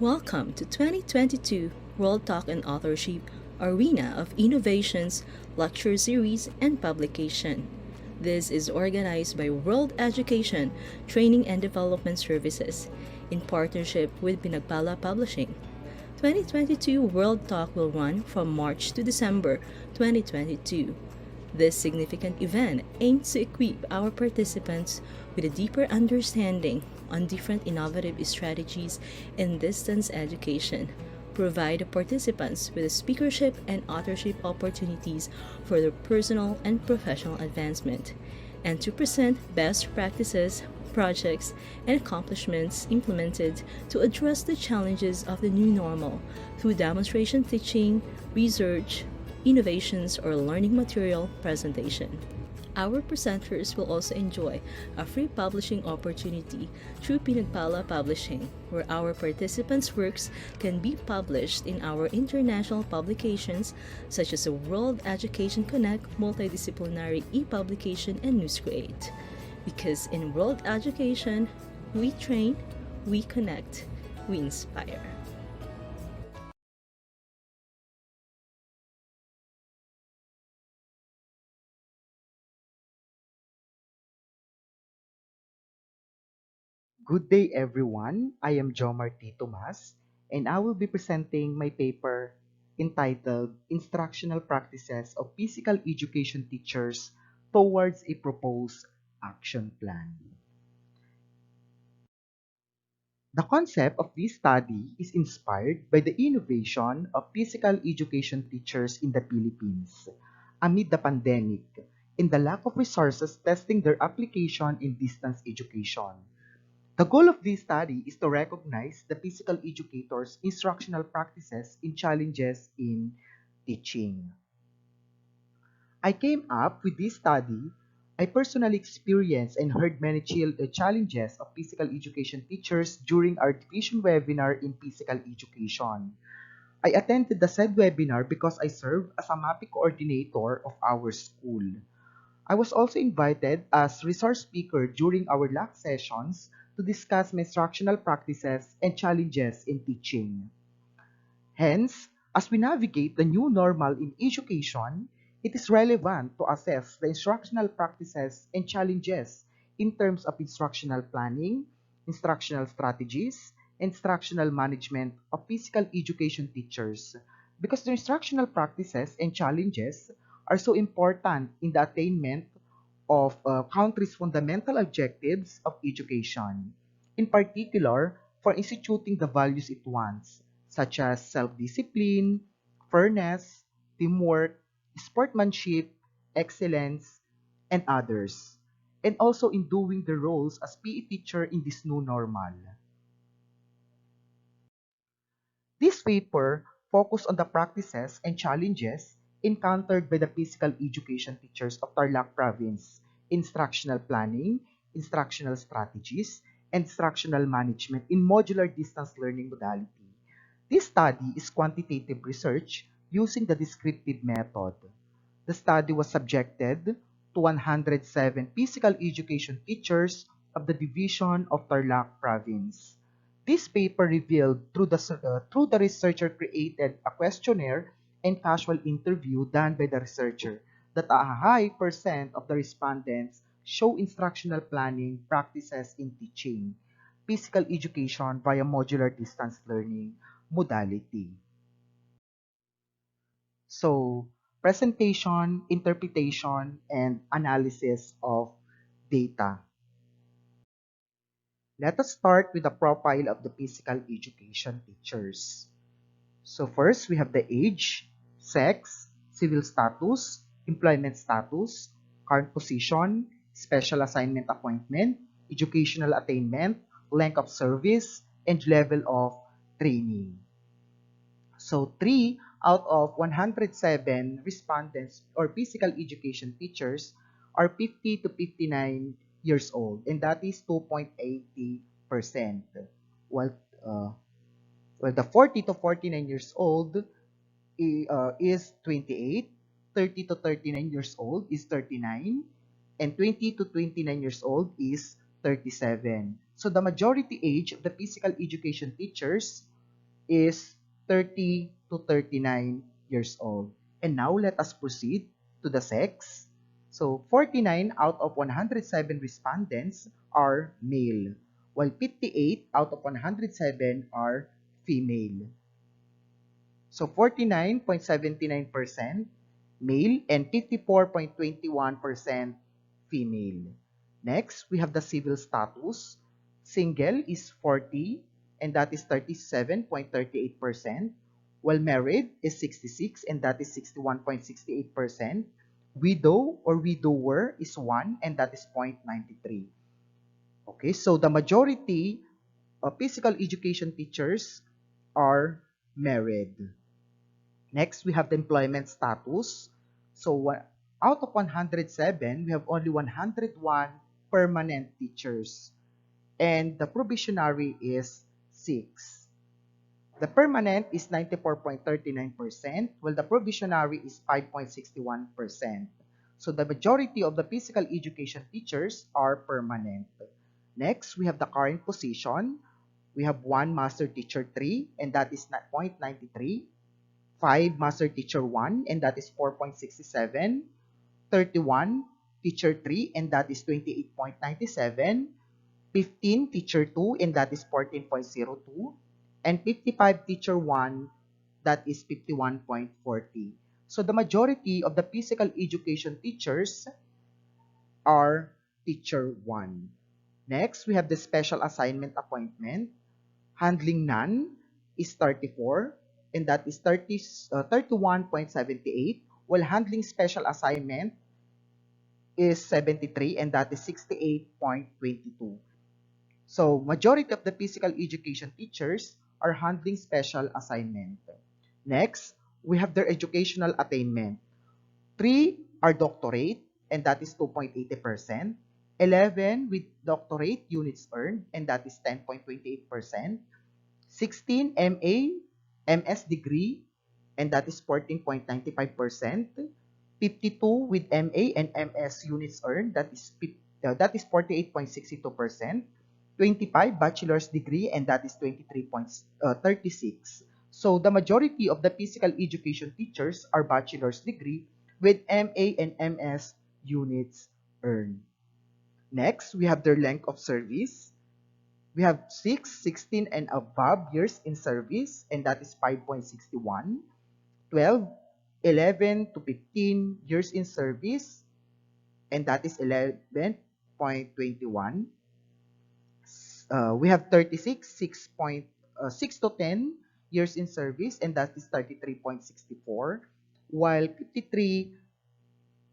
Welcome to 2022 World Talk and Authorship Arena of Innovations, Lecture Series, and Publication. This is organized by World Education, Training and Development Services in partnership with Pinagpala Publishing. 2022 World Talk will run from March to December 2022. This significant event aims to equip our participants with a deeper understanding on different innovative strategies in distance education, provide the participants with speakership and authorship opportunities for their personal and professional advancement, and to present best practices, projects, and accomplishments implemented to address the challenges of the new normal through demonstration teaching, research, innovations, or learning material presentation. Our presenters will also enjoy a free publishing opportunity through Pinagpala Publishing, where our participants' works can be published in our international publications such as the World Education Connect Multidisciplinary e-publication and NewsCreate. Because in World Education, we train, we connect, we inspire. Good day, everyone. I am JOMAR TOMAS, and I will be presenting my paper entitled Instructional Practices of Physical Education Teachers Towards a Proposed Action Plan. The concept of this study is inspired by the innovation of physical education teachers in the Philippines amid the pandemic and the lack of resources testing their application in distance education. The goal of this study is to recognize the physical educators' instructional practices and challenges in teaching. I came up with this study. I personally experienced and heard many challenges of physical education teachers during our division webinar in physical education. I attended the said webinar because I serve as a mapping coordinator of our school. I was also invited as resource speaker during our last sessions to discuss my instructional practices and challenges in teaching. Hence, as we navigate the new normal in education, it is relevant to assess the instructional practices and challenges in terms of instructional planning, instructional strategies, and instructional management of physical education teachers, because the instructional practices and challenges are so important in the attainment of country's fundamental objectives of education, in particular for instituting the values it wants, such as self-discipline, fairness, teamwork, sportsmanship, excellence, and others, and also in doing the roles as PE teacher in this new normal. This paper focused on the practices and challenges encountered by the physical education teachers of Tarlac Province, instructional planning, instructional strategies, and instructional management in modular distance learning modality. This study is quantitative research using the descriptive method. The study was subjected to 107 physical education teachers of the Division of Tarlac Province. This paper revealed through the researcher created a questionnaire and casual interview done by the researcher that a high percent of the respondents show instructional planning practices in teaching physical education via modular distance learning modality. So, presentation, interpretation, and analysis of data. Let us start with the profile of the physical education teachers. So first, we have the age, sex, civil status, employment status, current position, special assignment appointment, educational attainment, length of service, and level of training. So 3 out of 107 respondents or physical education teachers are 50 to 59 years old, and that is 2.80%. While, uh, while the 40 to 49 years old is 28, 30 to 39 years old is 39, and 20 to 29 years old is 37. So the majority age of the physical education teachers is 30 to 39 years old. And now let us proceed to the sex. So 49 out of 107 respondents are male, while 58 out of 107 are female. So 49.79% male and 54.21% female. Next, we have the civil status. Single is 40 and that is 37.38%, while married is 66 and that is 61.68%. Widow or widower is 1 and that is 0.93. Okay, so the majority of physical education teachers are married. Next, we have the employment status. So, out of 107, we have only 101 permanent teachers. And the probationary is 6. The permanent is 94.39%, while the probationary is 5.61%. So, the majority of the physical education teachers are permanent. Next, we have the current position. We have 1 master teacher 3, and that is 0.93. 5 master teacher 1 and that is 4.67, 31 teacher 3 and that is 28.97, 15 teacher 2 and that is 14.02, and 55 teacher 1 that is 51.40. So the majority of the physical education teachers are teacher 1. Next, we have the special assignment appointment. Handling none is 34, and that is 31.78, while handling special assignment is 73, and that is 68.22. So, majority of the physical education teachers are handling special assignment. Next, we have their educational attainment. 3 are doctorate, and that is 2.80%. 11 with doctorate units earned, and that is 10.28%. 16 MA, MS degree, and that is 14.95%. 52 with MA and MS units earned, that is 48.62%. 25 bachelor's degree, and that is 23.36. So the majority of the physical education teachers are bachelor's degree with MA and MS units earned. Next, we have their length of service. We have 6, 16, and above years in service, and that is 5.61. 12, 11 to 15 years in service, and that is 11.21. We have 36, 6 to 10 years in service, and that is 33.64. While 53,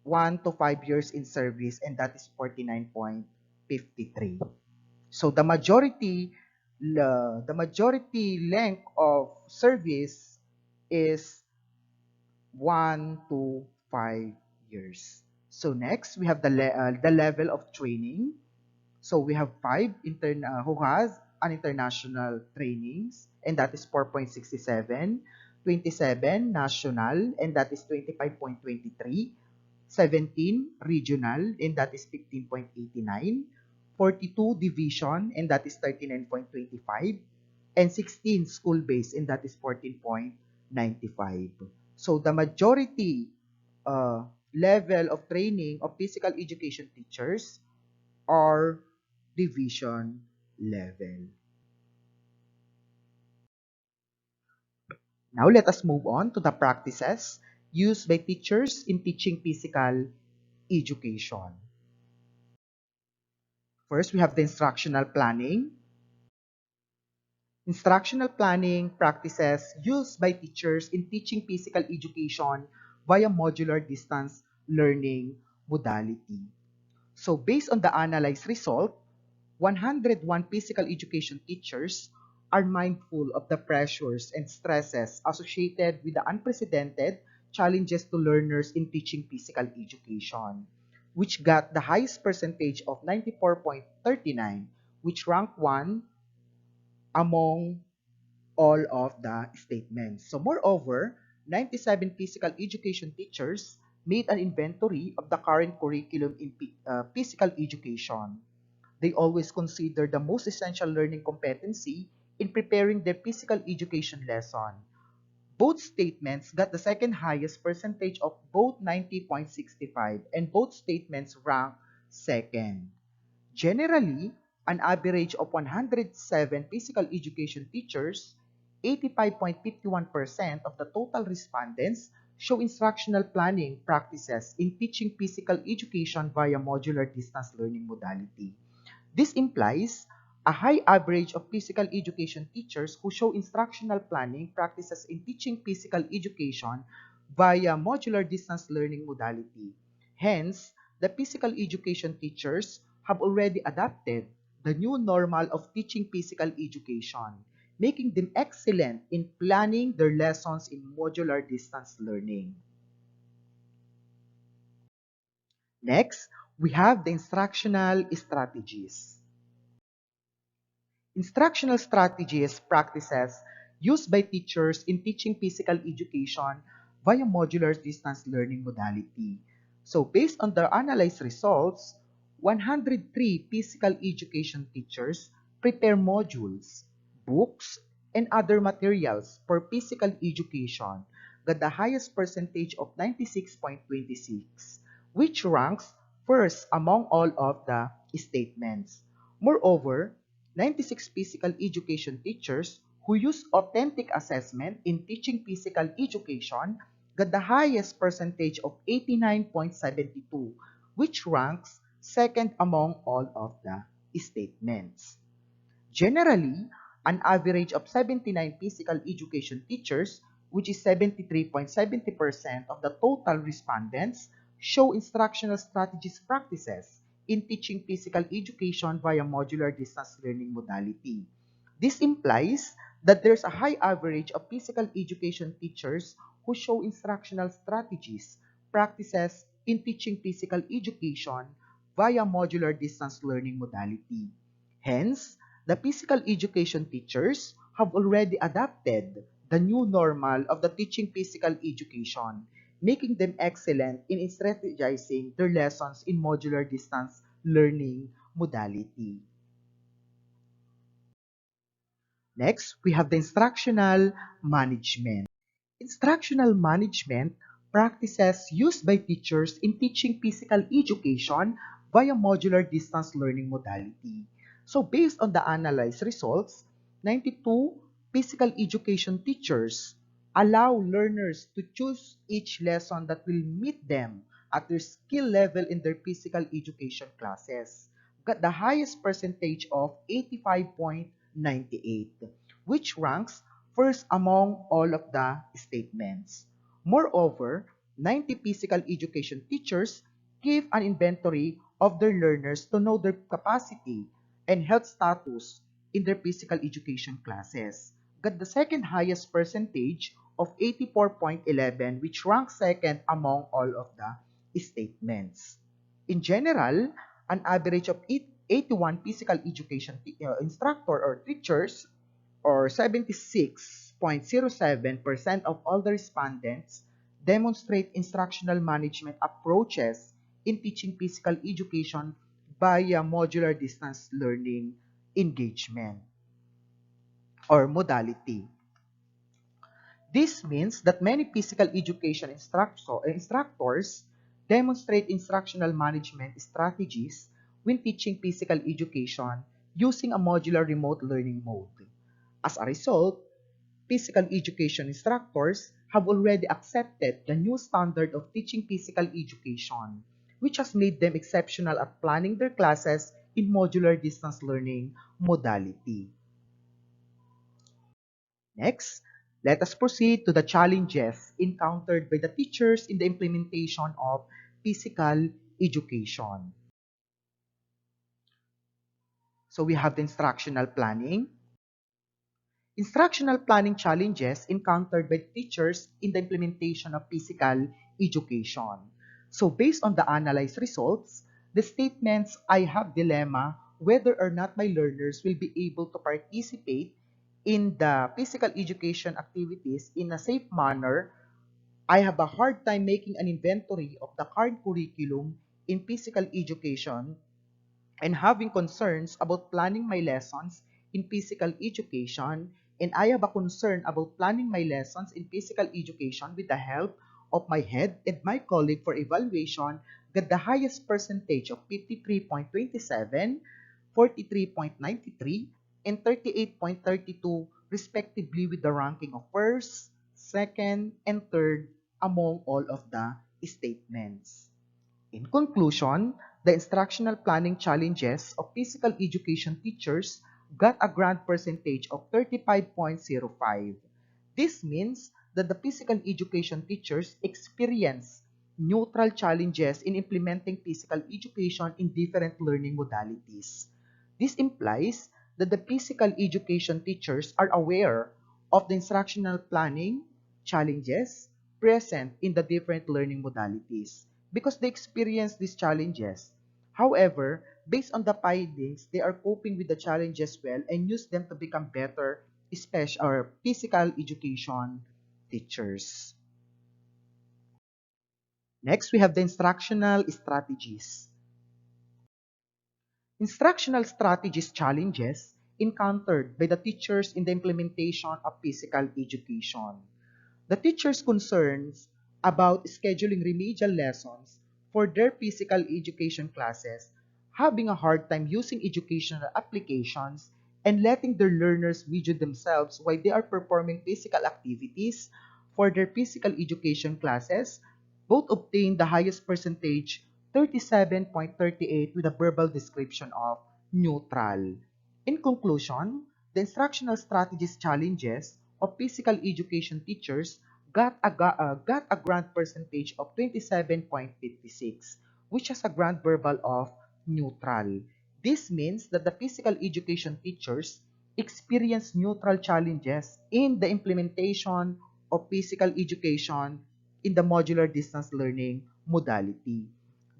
1 to 5 years in service, and that is 49.53. So the majority length of service is 1 to 5 years. So next, we have the level of training. So we have 5 who has an international trainings, and that is 4.67, 27 national, and that is 25.23, 17 regional, and that is 15.89, 42 division, and that is 39.25, and 16 school-based, and that is 14.95. So the majority level of training of physical education teachers are division level. Now let us move on to the practices used by teachers in teaching physical education. First, we have the instructional planning. Instructional planning practices used by teachers in teaching physical education via modular distance learning modality. So based on the analyzed result, 101 physical education teachers are mindful of the pressures and stresses associated with the unprecedented challenges to learners in teaching physical education, which got the highest percentage of 94.39, which ranked 1 among all of the statements. So moreover, 97 physical education teachers made an inventory of the current curriculum in physical education. They always consider the most essential learning competency in preparing their physical education lesson. Both statements got the second highest percentage of both 90.65 and both statements ranked second. Generally, an average of 107 physical education teachers, 85.51% of the total respondents show instructional planning practices in teaching physical education via modular distance learning modality. This implies a high average of physical education teachers who show instructional planning practices in teaching physical education via modular distance learning modality. Hence, the physical education teachers have already adapted the new normal of teaching physical education, making them excellent in planning their lessons in modular distance learning. Next, we have the instructional strategies. Instructional strategies practices used by teachers in teaching physical education via modular distance learning modality. So based on the analyzed results, 103 physical education teachers prepare modules, books, and other materials for physical education got the highest percentage of 96.26, which ranks first among all of the statements. Moreover, 96 physical education teachers who use authentic assessment in teaching physical education got the highest percentage of 89.72, which ranks second among all of the statements. Generally, an average of 79 physical education teachers, which is 73.70% of the total respondents, show instructional strategies practices in teaching physical education via modular distance learning modality. This implies that there's a high average of physical education teachers who show instructional strategies practices in teaching physical education via modular distance learning modality. Hence, the physical education teachers have already adapted the new normal of the teaching physical education, making them excellent in strategizing their lessons in modular distance learning modality. Next, we have the instructional management. Instructional management practices used by teachers in teaching physical education via modular distance learning modality. So based on the analyzed results, 92 physical education teachers allow learners to choose each lesson that will meet them at their skill level in their physical education classes. Got the highest percentage of 85.98, which ranks first among all of the statements. Moreover, 90 physical education teachers give an inventory of their learners to know their capacity and health status in their physical education classes. Got the second highest percentage of 84.11, which ranks second among all of the statements. In general, an average of 81 physical education instructor or teachers or 76.07% of all the respondents demonstrate instructional management approaches in teaching physical education via modular distance learning engagement or modality. This means that many physical education instructors demonstrate instructional management strategies when teaching physical education using a modular remote learning mode. As a result, physical education instructors have already accepted the new standard of teaching physical education, which has made them exceptional at planning their classes in modular distance learning modality. Next, let us proceed to the challenges encountered by the teachers in the implementation of physical education. So we have the instructional planning. Instructional planning challenges encountered by teachers in the implementation of physical education. So based on the analyzed results, the statements I have dilemma whether or not my learners will be able to participate in the physical education activities in a safe manner. I have a hard time making an inventory of the current curriculum in physical education and having concerns about planning my lessons in physical education, and I have a concern about planning my lessons in physical education with the help of my head and my colleague for evaluation got the highest percentage of 53.27, 43.93, and 38.32 respectively with the ranking of first, second, and third among all of the statements. In conclusion, the instructional planning challenges of physical education teachers got a grand percentage of 35.05. This means that the physical education teachers experience neutral challenges in implementing physical education in different learning modalities. This implies that the physical education teachers are aware of the instructional planning challenges present in the different learning modalities because they experience these challenges. However, based on the findings, they are coping with the challenges well and use them to become better special or physical education teachers. Next, we have the instructional strategies. Instructional strategies challenges encountered by the teachers in the implementation of physical education. The teachers' concerns about scheduling remedial lessons for their physical education classes, having a hard time using educational applications, and letting their learners video themselves while they are performing physical activities for their physical education classes, both obtained the highest percentage, 37.38, with a verbal description of neutral. In conclusion, the instructional strategies challenges of physical education teachers got a grant percentage of 27.56, which has a grant verbal of neutral. This means that the physical education teachers experience neutral challenges in the implementation of physical education in the modular distance learning modality.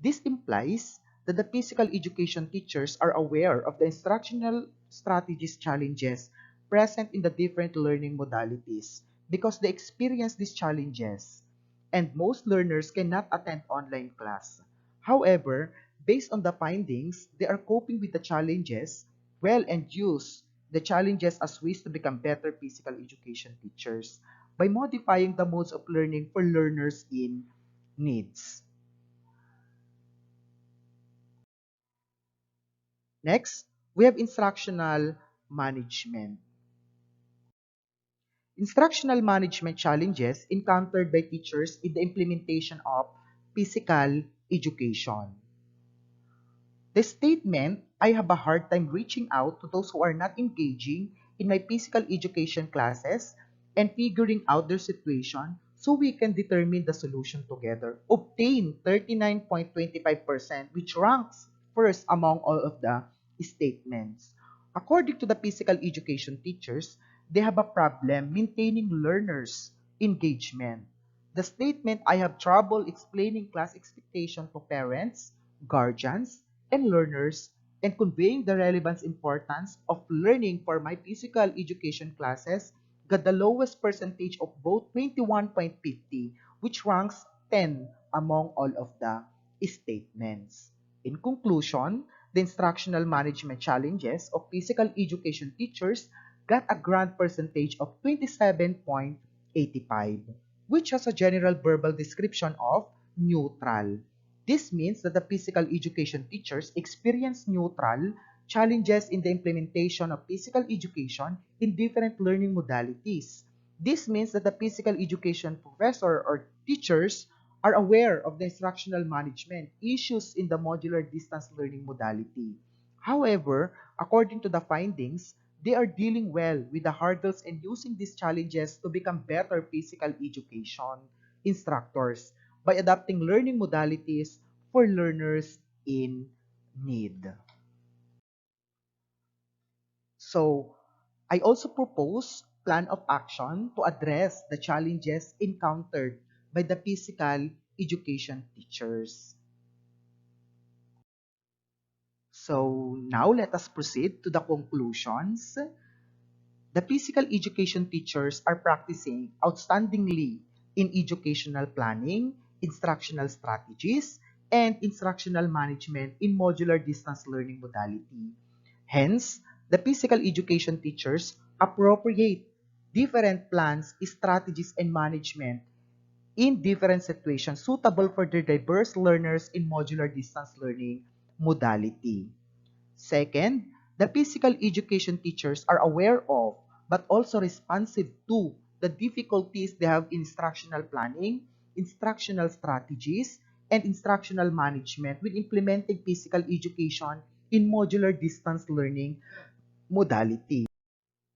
This implies that the physical education teachers are aware of the instructional strategies challenges present in the different learning modalities because they experience these challenges, and most learners cannot attend online class. However, based on the findings, they are coping with the challenges well and use the challenges as ways to become better physical education teachers by modifying the modes of learning for learners in needs. Next, we have instructional management. Instructional management challenges encountered by teachers in the implementation of physical education. The statement, I have a hard time reaching out to those who are not engaging in my physical education classes and figuring out their situation so we can determine the solution together, obtain 39.25%, which ranks first among all of the statements. According to the physical education teachers, they have a problem maintaining learners' engagement. The statement, I have trouble explaining class expectation to parents, guardians, and learners, and conveying the relevance importance of learning for my physical education classes got the lowest percentage of both 21.50, which ranks 10 among all of the statements. In conclusion, the instructional management challenges of physical education teachers got a grand percentage of 27.85, which has a general verbal description of neutral. This means that the physical education teachers experience neutral challenges in the implementation of physical education in different learning modalities. This means that the physical education professor or teachers are aware of the instructional management issues in the modular distance learning modality. However, according to the findings, they are dealing well with the hurdles and using these challenges to become better physical education instructors by adapting learning modalities for learners in need. So, I also propose plan of action to address the challenges encountered by the physical education teachers. So, now let us proceed to the conclusions. The physical education teachers are practicing outstandingly in educational planning, instructional strategies, and instructional management in modular distance learning modality. Hence, The physical education teachers appropriate different plans, strategies, and management in different situations suitable for their diverse learners in modular distance learning modality. Second, the physical education teachers are aware of but also responsive to the difficulties they have in instructional planning, instructional strategies, and instructional management with implementing physical education in modular distance learning modality.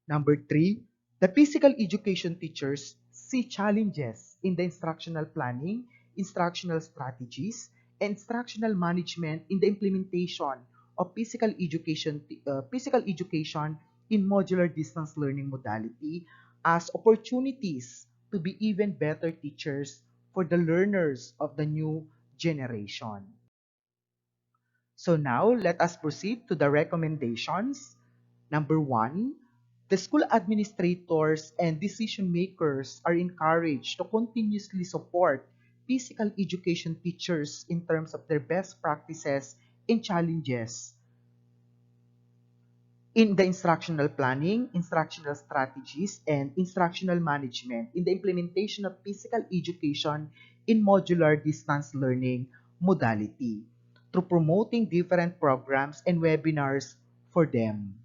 Number three, the physical education teachers see challenges in the instructional planning, instructional strategies, and instructional management in the implementation of physical education in modular distance learning modality as opportunities to be even better teachers for the learners of the new generation. So now let us proceed to the recommendations. Number one, the school administrators and decision makers are encouraged to continuously support physical education teachers in terms of their best practices and challenges in the instructional planning, instructional strategies, and instructional management in the implementation of physical education in modular distance learning modality through promoting different programs and webinars for them.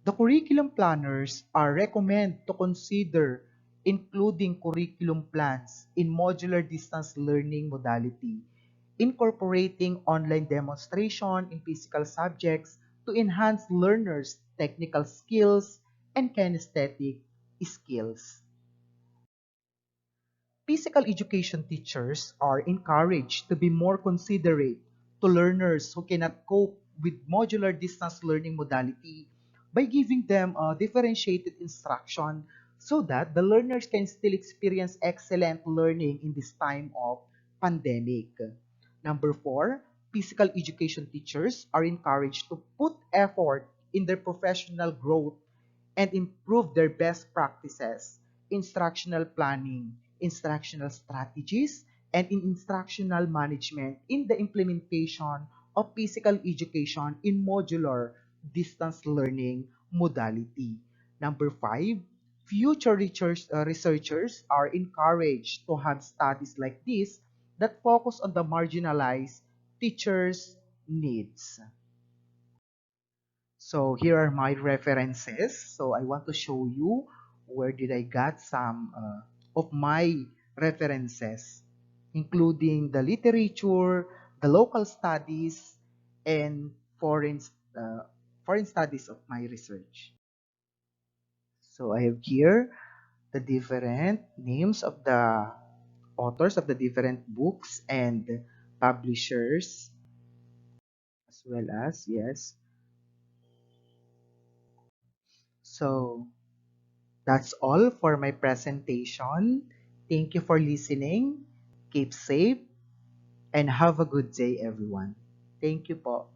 The curriculum planners are recommended to consider including curriculum plans in modular distance learning modality, incorporating online demonstration in physical subjects to enhance learners' technical skills and kinesthetic skills. Physical education teachers are encouraged to be more considerate to learners who cannot cope with modular distance learning modality by giving them a differentiated instruction so that the learners can still experience excellent learning in this time of pandemic. Number four, physical education teachers are encouraged to put effort in their professional growth and improve their best practices, instructional planning, instructional strategies, and in instructional management in the implementation of physical education in modular distance learning modality. Number five, future researchers are encouraged to have studies like this that focus on the marginalized teachers' needs. So here are my references. So I want to show you where did I got some of my references, including the literature, the local studies, and foreign studies of my research. So I have here the different names of the authors of the different books and publishers, as well as, yes. So that's all for my presentation. Thank you for listening. Keep safe and have a good day, everyone. Thank you po.